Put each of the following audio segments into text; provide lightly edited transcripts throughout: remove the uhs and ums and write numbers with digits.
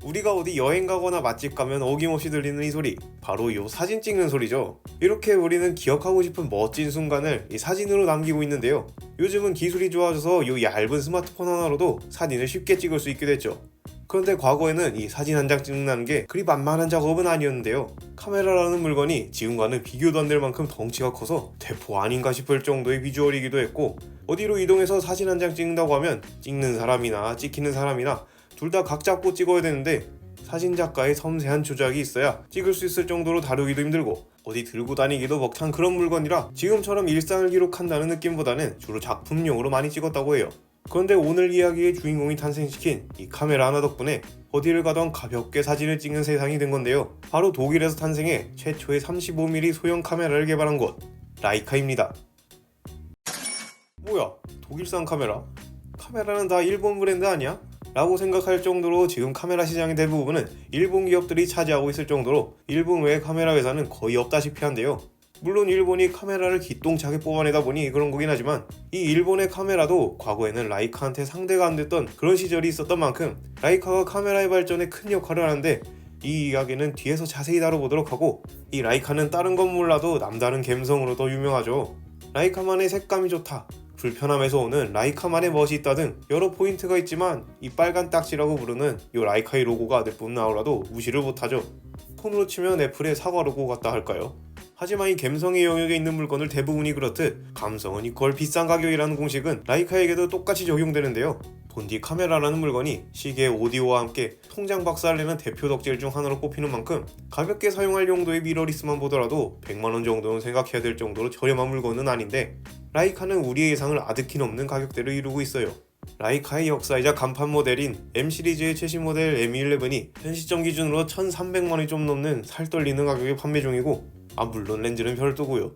우리가 어디 여행 가거나 맛집 가면 어김없이 들리는 이 소리, 바로 요 사진 찍는 소리죠. 이렇게 우리는 기억하고 싶은 멋진 순간을 이 사진으로 남기고 있는데요. 요즘은 기술이 좋아져서 요 얇은 스마트폰 하나로도 사진을 쉽게 찍을 수 있게 됐죠. 그런데 과거에는 이 사진 한 장 찍는다는 게 그리 만만한 작업은 아니었는데요. 카메라라는 물건이 지금과는 비교도 안 될 만큼 덩치가 커서 대포 아닌가 싶을 정도의 비주얼이기도 했고, 어디로 이동해서 사진 한 장 찍는다고 하면 찍는 사람이나 찍히는 사람이나 둘 다 각 잡고 찍어야 되는데, 사진작가의 섬세한 조작이 있어야 찍을 수 있을 정도로 다루기도 힘들고 어디 들고 다니기도 벅찬 그런 물건이라 지금처럼 일상을 기록한다는 느낌보다는 주로 작품용으로 많이 찍었다고 해요. 그런데 오늘 이야기의 주인공이 탄생시킨 이 카메라 하나 덕분에 어디를 가던 가볍게 사진을 찍는 세상이 된 건데요. 바로 독일에서 탄생해 최초의 35mm 소형 카메라를 개발한 곳, 라이카입니다. 뭐야, 독일산 카메라? 카메라는 다 일본 브랜드 아니야? 라고 생각할 정도로 지금 카메라 시장의 대부분은 일본 기업들이 차지하고 있을 정도로 일본 외의 카메라 회사는 거의 없다시피 한데요. 물론 일본이 카메라를 기똥차게 뽑아내다 보니 그런 거긴 하지만, 이 일본의 카메라도 과거에는 라이카한테 상대가 안 됐던 그런 시절이 있었던 만큼 라이카가 카메라의 발전에 큰 역할을 하는데, 이 이야기는 뒤에서 자세히 다뤄보도록 하고, 이 라이카는 다른 건 몰라도 남다른 감성으로 더 유명하죠. 라이카만의 색감이 좋다, 불편함에서 오는 라이카만의 멋이 있다 등 여러 포인트가 있지만, 이 빨간 딱지라고 부르는 이 라이카의 로고가 몇 분 나오라도 무시를 못하죠. 폰으로 치면 애플의 사과 로고 같다 할까요? 하지만 이 감성의 영역에 있는 물건을 대부분이 그렇듯 감성은 이퀄 비싼 가격이라는 공식은 라이카에게도 똑같이 적용되는데요. 본디 카메라라는 물건이 시계, 오디오와 함께 통장 박살내는 대표 덕질 중 하나로 꼽히는 만큼 가볍게 사용할 용도의 미러리스만 보더라도 100만원 정도는 생각해야 될 정도로 저렴한 물건은 아닌데, 라이카는 우리의 예상을 아득히 넘는 가격대를 이루고 있어요. 라이카의 역사이자 간판 모델인 M 시리즈의 최신 모델 M11이 현 시점 기준으로 1300만원이 좀 넘는 살떨리는 가격에 판매 중이고, 물론 렌즈는 별도고요.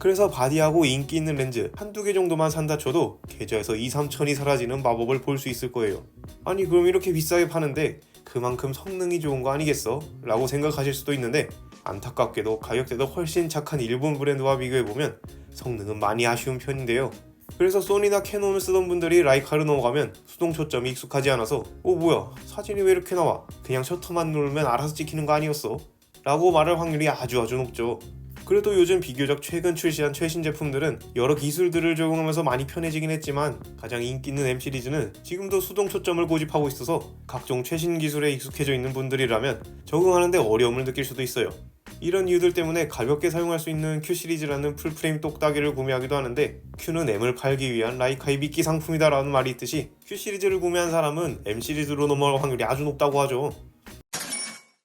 그래서 바디하고 인기 있는 렌즈 한두 개 정도만 산다 쳐도 계좌에서 2-3천이 사라지는 마법을 볼 수 있을 거예요. 아니 그럼 이렇게 비싸게 파는데 그만큼 성능이 좋은 거 아니겠어? 라고 생각하실 수도 있는데, 안타깝게도 가격대도 훨씬 착한 일본 브랜드와 비교해보면 성능은 많이 아쉬운 편인데요. 그래서 소니나 캐논을 쓰던 분들이 라이카로 넘어가면 수동 초점이 익숙하지 않아서 뭐야, 사진이 왜 이렇게 나와? 그냥 셔터만 누르면 알아서 찍히는 거 아니었어? 라고 말할 확률이 아주 높죠. 그래도 요즘 비교적 최근 출시한 최신 제품들은 여러 기술들을 적용하면서 많이 편해지긴 했지만, 가장 인기 있는 M 시리즈는 지금도 수동 초점을 고집하고 있어서 각종 최신 기술에 익숙해져 있는 분들이라면 적응하는데 어려움을 느낄 수도 있어요. 이런 이유들 때문에 가볍게 사용할 수 있는 Q 시리즈라는 풀프레임 똑딱이를 구매하기도 하는데, Q는 M을 팔기 위한 라이카의 미끼 상품이다 라는 말이 있듯이 Q 시리즈를 구매한 사람은 M 시리즈로 넘어갈 확률이 아주 높다고 하죠.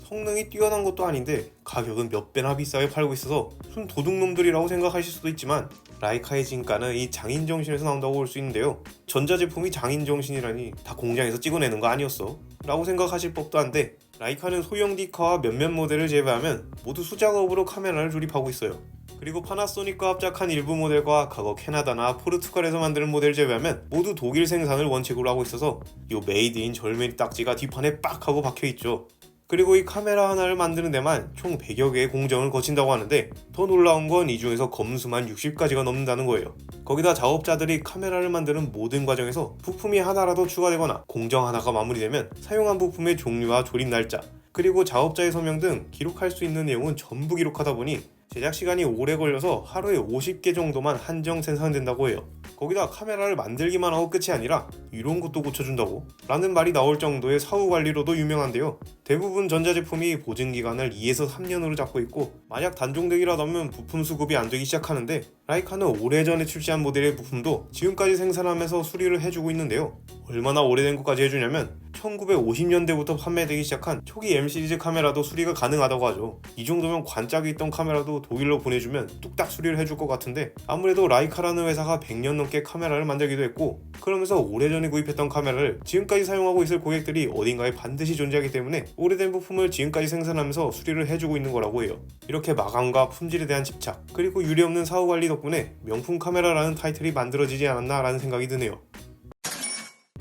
성능이 뛰어난 것도 아닌데 가격은 몇 배나 비싸게 팔고 있어서 순 도둑놈들이라고 생각하실 수도 있지만, 라이카의 진가는 이 장인정신에서 나온다고 볼 수 있는데요. 전자제품이 장인정신이라니 다 공장에서 찍어내는 거 아니었어? 라고 생각하실 법도 한데, 라이카는 소형 디카와 몇몇 모델을 제외하면 모두 수작업으로 카메라를 조립하고 있어요. 그리고 파나소닉과 합작한 일부 모델과 과거 캐나다나 포르투갈에서 만드는 모델을 제외하면 모두 독일 생산을 원칙으로 하고 있어서 요 메이드인 절메리 딱지가 뒷판에 빡 하고 박혀있죠. 그리고 이 카메라 하나를 만드는 데만 총 100여 개의 공정을 거친다고 하는데, 더 놀라운 건 이 중에서 검수만 60가지가 넘는다는 거예요. 거기다 작업자들이 카메라를 만드는 모든 과정에서 부품이 하나라도 추가되거나 공정 하나가 마무리되면 사용한 부품의 종류와 조립 날짜, 그리고 작업자의 서명 등 기록할 수 있는 내용은 전부 기록하다 보니 제작 시간이 오래 걸려서 하루에 50개 정도만 한정 생산된다고 해요. 거기다 카메라를 만들기만 하고 끝이 아니라 이런 것도 고쳐준다고? 라는 말이 나올 정도의 사후 관리로도 유명한데요. 대부분 전자제품이 보증기간을 2에서 3년으로 잡고 있고, 만약 단종되기라도 하면 부품 수급이 안 되기 시작하는데, 라이카는 오래전에 출시한 모델의 부품도 지금까지 생산하면서 수리를 해주고 있는데요. 얼마나 오래된 것까지 해주냐면 1950년대부터 판매되기 시작한 초기 M 시리즈 카메라도 수리가 가능하다고 하죠. 이 정도면 관짝이 있던 카메라도 독일로 보내주면 뚝딱 수리를 해줄 것 같은데, 아무래도 라이카라는 회사가 100년 넘게 카메라를 만들기도 했고, 그러면서 오래전에 구입했던 카메라를 지금까지 사용하고 있을 고객들이 어딘가에 반드시 존재하기 때문에 오래된 부품을 지금까지 생산하면서 수리를 해주고 있는 거라고 해요. 이렇게 마감과 품질에 대한 집착, 그리고 유례없는 사후관리 덕분에 명품 카메라라는 타이틀이 만들어지지 않았나 라는 생각이 드네요.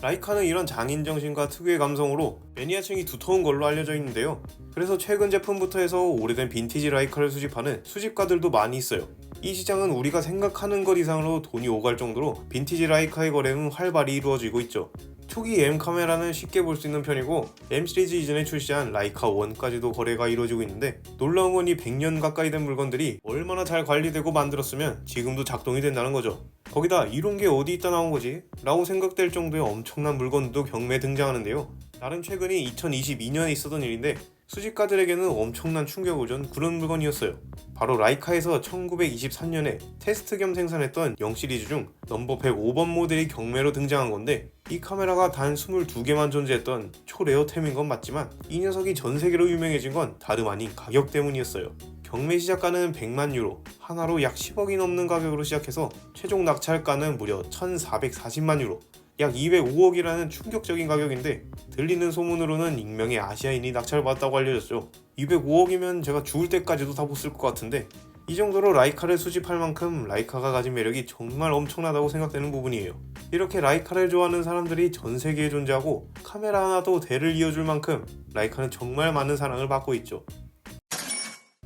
라이카는 이런 장인정신과 특유의 감성으로 매니아층이 두터운 걸로 알려져 있는데요. 그래서 최근 제품부터 해서 오래된 빈티지 라이카를 수집하는 수집가들도 많이 있어요. 이 시장은 우리가 생각하는 것 이상으로 돈이 오갈 정도로 빈티지 라이카의 거래는 활발히 이루어지고 있죠. 초기 M 카메라는 쉽게 볼 수 있는 편이고 M 시리즈 이전에 출시한 라이카 1까지도 거래가 이루어지고 있는데, 놀라운 건 이 100년 가까이 된 물건들이 얼마나 잘 관리되고 만들었으면 지금도 작동이 된다는 거죠. 거기다 이런 게 어디 있다 나온 거지? 라고 생각될 정도의 엄청난 물건들도 경매에 등장하는데요. 나름 최근이 2022년에 있었던 일인데 수집가들에게는 엄청난 충격을 준 그런 물건이었어요. 바로 라이카에서 1923년에 테스트 겸 생산했던 0 시리즈 중 넘버 105번 모델이 경매로 등장한 건데, 이 카메라가 단 22개만 존재했던 초레어템인 건 맞지만 이 녀석이 전 세계로 유명해진 건 다름 아닌 가격 때문이었어요. 경매 시작가는 100만 유로, 하나로 약 10억이 넘는 가격으로 시작해서 최종 낙찰가는 무려 1440만 유로, 약 205억이라는 충격적인 가격인데, 들리는 소문으로는 익명의 아시아인이 낙찰받았다고 알려졌죠. 205억이면 제가 죽을 때까지도 다 못 쓸 것 같은데, 이 정도로 라이카를 수집할 만큼 라이카가 가진 매력이 정말 엄청나다고 생각되는 부분이에요. 이렇게 라이카를 좋아하는 사람들이 전 세계에 존재하고 카메라 하나도 대를 이어줄 만큼 라이카는 정말 많은 사랑을 받고 있죠.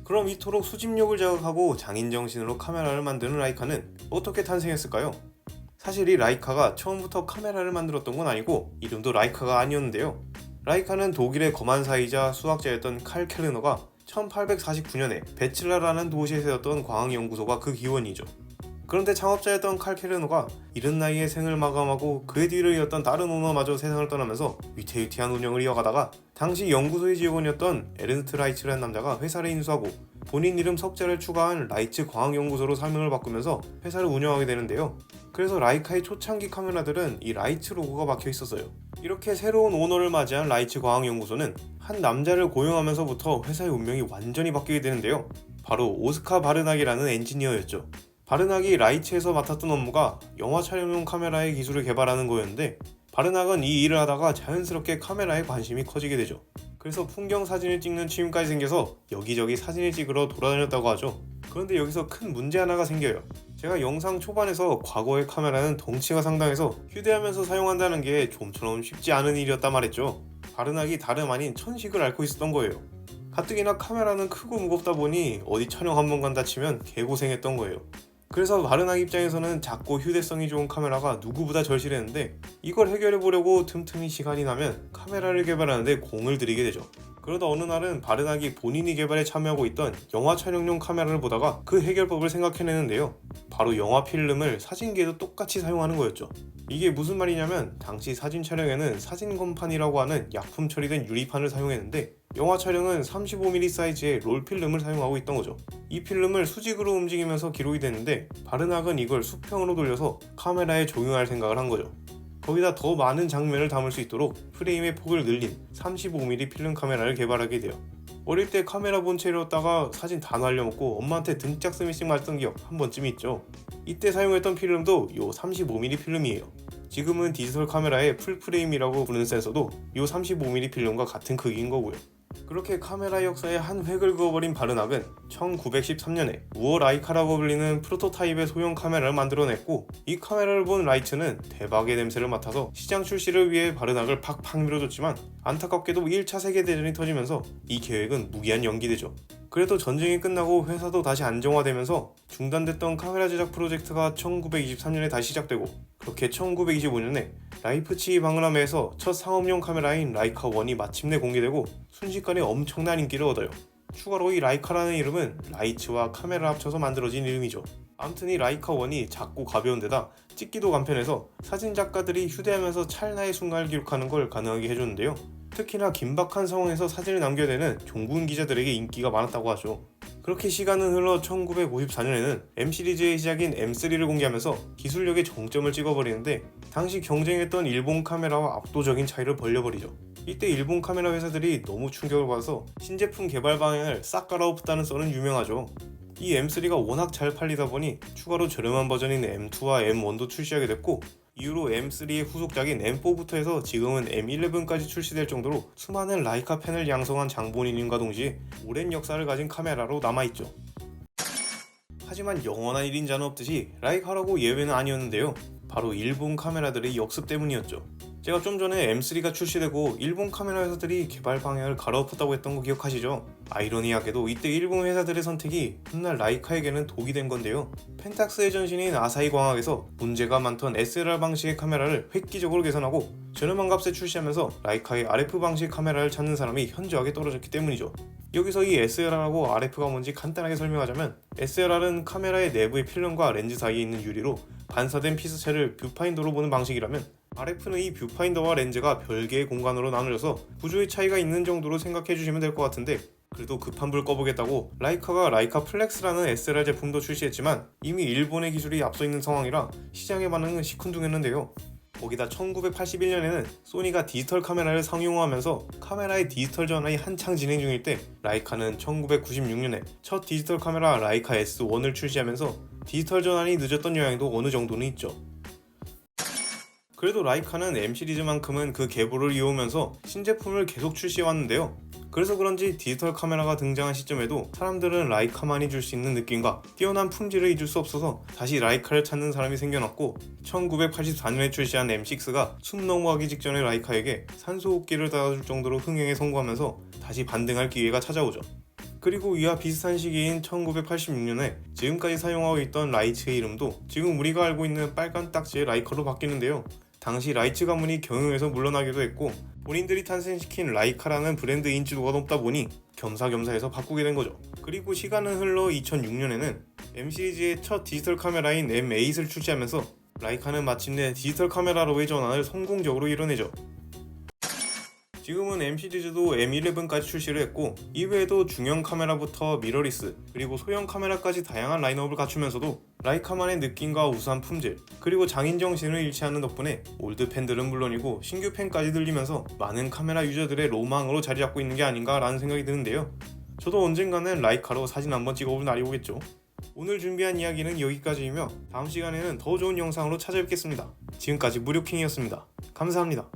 그럼 이토록 수집욕을 자극하고 장인정신으로 카메라를 만드는 라이카는 어떻게 탄생했을까요? 사실 이 라이카가 처음부터 카메라를 만들었던 건 아니고 이름도 라이카가 아니었는데요. 라이카는 독일의 거만사이자 수학자였던 칼 켈르너가 1849년에 베칠라라는 도시에 세웠던 과학연구소가 그 기원이죠. 그런데 창업자였던 칼 켈르너가 이른 나이에 생을 마감하고 그의 뒤를 이었던 다른 오너마저 세상을 떠나면서 위태위태한 운영을 이어가다가 당시 연구소의 직원이었던 에르스트 라이츠라는 남자가 회사를 인수하고 본인 이름 석자를 추가한 라이츠 과학연구소로 사명을 바꾸면서 회사를 운영하게 되는데요. 그래서 라이카의 초창기 카메라들은 이 라이츠 로고가 박혀 있었어요. 이렇게 새로운 오너를 맞이한 라이츠 과학연구소는 한 남자를 고용하면서부터 회사의 운명이 완전히 바뀌게 되는데요. 바로 오스카 바르낙이라는 엔지니어였죠. 바르낙이 라이츠에서 맡았던 업무가 영화 촬영용 카메라의 기술을 개발하는 거였는데, 바르낙은 이 일을 하다가 자연스럽게 카메라에 관심이 커지게 되죠. 그래서 풍경 사진을 찍는 취미까지 생겨서 여기저기 사진을 찍으러 돌아다녔다고 하죠. 그런데 여기서 큰 문제 하나가 생겨요. 제가 영상 초반에서 과거의 카메라는 덩치가 상당해서 휴대하면서 사용한다는 게 좀처럼 쉽지 않은 일이었단 말했죠. 바르낙이 다름 아닌 천식을 앓고 있었던 거예요. 가뜩이나 카메라는 크고 무겁다 보니 어디 촬영 한번 간다 치면 개고생했던 거예요. 그래서 바르낙 입장에서는 작고 휴대성이 좋은 카메라가 누구보다 절실했는데, 이걸 해결해보려고 틈틈이 시간이 나면 카메라를 개발하는데 공을 들이게 되죠. 그러다 어느 날은 바르낙이 본인이 개발에 참여하고 있던 영화 촬영용 카메라를 보다가 그 해결법을 생각해내는데요. 바로 영화 필름을 사진기에도 똑같이 사용하는 거였죠. 이게 무슨 말이냐면, 당시 사진 촬영에는 사진 건판이라고 하는 약품 처리된 유리판을 사용했는데 영화 촬영은 35mm 사이즈의 롤 필름을 사용하고 있던 거죠. 이 필름을 수직으로 움직이면서 기록이 되는데, 바르낙은 이걸 수평으로 돌려서 카메라에 적용할 생각을 한 거죠. 거기다 더 많은 장면을 담을 수 있도록 프레임의 폭을 늘린 35mm 필름 카메라를 개발하게 돼요. 어릴 때 카메라 본체를 얻다가 사진 다 날려먹고 엄마한테 등짝 스매싱 맞던 기억 한 번쯤 있죠. 이때 사용했던 필름도 요 35mm 필름이에요. 지금은 디지털 카메라의 풀프레임이라고 부르는 센서도 요 35mm 필름과 같은 크기인 거고요. 그렇게 카메라 역사에 한 획을 그어버린 바르낙은 1913년에 우어 라이카라고 불리는 프로토타입의 소형 카메라를 만들어냈고, 이 카메라를 본 라이츠는 대박의 냄새를 맡아서 시장 출시를 위해 바르낙을 팍팍 밀어줬지만, 안타깝게도 1차 세계대전이 터지면서 이 계획은 무기한 연기되죠. 그래도 전쟁이 끝나고 회사도 다시 안정화되면서 중단됐던 카메라 제작 프로젝트가 1923년에 다시 시작되고, 그렇게 1925년에 라이프치히 박람회에서 첫 상업용 카메라인 라이카 1이 마침내 공개되고 순식간에 엄청난 인기를 얻어요. 추가로 이 라이카라는 이름은 라이츠와 카메라를 합쳐서 만들어진 이름이죠. 아무튼 이 라이카 1이 작고 가벼운 데다 찍기도 간편해서 사진작가들이 휴대하면서 찰나의 순간을 기록하는 걸 가능하게 해줬는데요. 특히나 긴박한 상황에서 사진을 남겨내는 종군 기자들에게 인기가 많았다고 하죠. 그렇게 시간은 흘러 1954년에는 M 시리즈의 시작인 M3를 공개하면서 기술력의 정점을 찍어버리는데, 당시 경쟁했던 일본 카메라와 압도적인 차이를 벌려버리죠. 이때 일본 카메라 회사들이 너무 충격을 받아서 신제품 개발 방향을 싹 갈아엎었다는 썰은 유명하죠. 이 M3가 워낙 잘 팔리다 보니 추가로 저렴한 버전인 M2와 M1도 출시하게 됐고, 이후로 M3의 후속작인 M4부터 해서 지금은 M11까지 출시될 정도로 수많은 라이카 팬을 양성한 장본인님과 동시에 오랜 역사를 가진 카메라로 남아있죠. 하지만 영원한 1인자는 없듯이 라이카라고 예외는 아니었는데요. 바로 일본 카메라들의 역습 때문이었죠. 제가 좀 전에 M3가 출시되고 일본 카메라 회사들이 개발 방향을 갈아엎었다고 했던 거 기억하시죠? 아이러니하게도 이때 일본 회사들의 선택이 훗날 라이카에게는 독이 된 건데요. 펜탁스의 전신인 아사히 광학에서 문제가 많던 SLR 방식의 카메라를 획기적으로 개선하고 저렴한 값에 출시하면서 라이카의 RF 방식 카메라를 찾는 사람이 현저하게 떨어졌기 때문이죠. 여기서 이 SLR하고 RF가 뭔지 간단하게 설명하자면, SLR은 카메라의 내부의 필름과 렌즈 사이에 있는 유리로 반사된 피사체를 뷰파인더로 보는 방식이라면, RF는 이 뷰파인더와 렌즈가 별개의 공간으로 나눠져서 구조의 차이가 있는 정도로 생각해 주시면 될 것 같은데, 그래도 급한 불 꺼보겠다고 라이카가 라이카 플렉스라는 SLR 제품도 출시했지만 이미 일본의 기술이 앞서 있는 상황이라 시장의 반응은 시큰둥했는데요. 거기다 1981년에는 소니가 디지털 카메라를 상용화하면서 카메라의 디지털 전환이 한창 진행 중일 때, 라이카는 1996년에 첫 디지털 카메라 라이카 S1을 출시하면서 디지털 전환이 늦었던 영향도 어느 정도는 있죠. 그래도 라이카는 M 시리즈만큼은 그 계보를 이어오면서 신제품을 계속 출시해왔는데요. 그래서 그런지 디지털 카메라가 등장한 시점에도 사람들은 라이카만이 줄 수 있는 느낌과 뛰어난 품질을 잊을 수 없어서 다시 라이카를 찾는 사람이 생겨났고, 1984년에 출시한 M6가 숨 넘어가기 직전의 라이카에게 산소호흡기를 달아줄 정도로 흥행에 성공하면서 다시 반등할 기회가 찾아오죠. 그리고 이와 비슷한 시기인 1986년에 지금까지 사용하고 있던 라이츠의 이름도 지금 우리가 알고 있는 빨간 딱지의 라이카로 바뀌는데요. 당시 라이츠 가문이 경영에서 물러나기도 했고, 본인들이 탄생시킨 라이카라는 브랜드 인지도가 높다 보니 겸사겸사해서 바꾸게 된 거죠. 그리고 시간은 흘러 2006년에는 M 시리즈의 첫 디지털 카메라인 M8을 출시하면서 라이카는 마침내 디지털 카메라로의 전환을 성공적으로 이뤄내죠. 지금은 M 시리즈도 M11까지 출시를 했고, 이외에도 중형 카메라부터 미러리스, 그리고 소형 카메라까지 다양한 라인업을 갖추면서도 라이카만의 느낌과 우수한 품질, 그리고 장인 정신을 잃지 않는 덕분에 올드 팬들은 물론이고 신규 팬까지 들리면서 많은 카메라 유저들의 로망으로 자리 잡고 있는 게 아닌가 라는 생각이 드는데요. 저도 언젠가는 라이카로 사진 한번 찍어볼 날이 오겠죠. 오늘 준비한 이야기는 여기까지이며 다음 시간에는 더 좋은 영상으로 찾아뵙겠습니다. 지금까지 무료킹이었습니다. 감사합니다.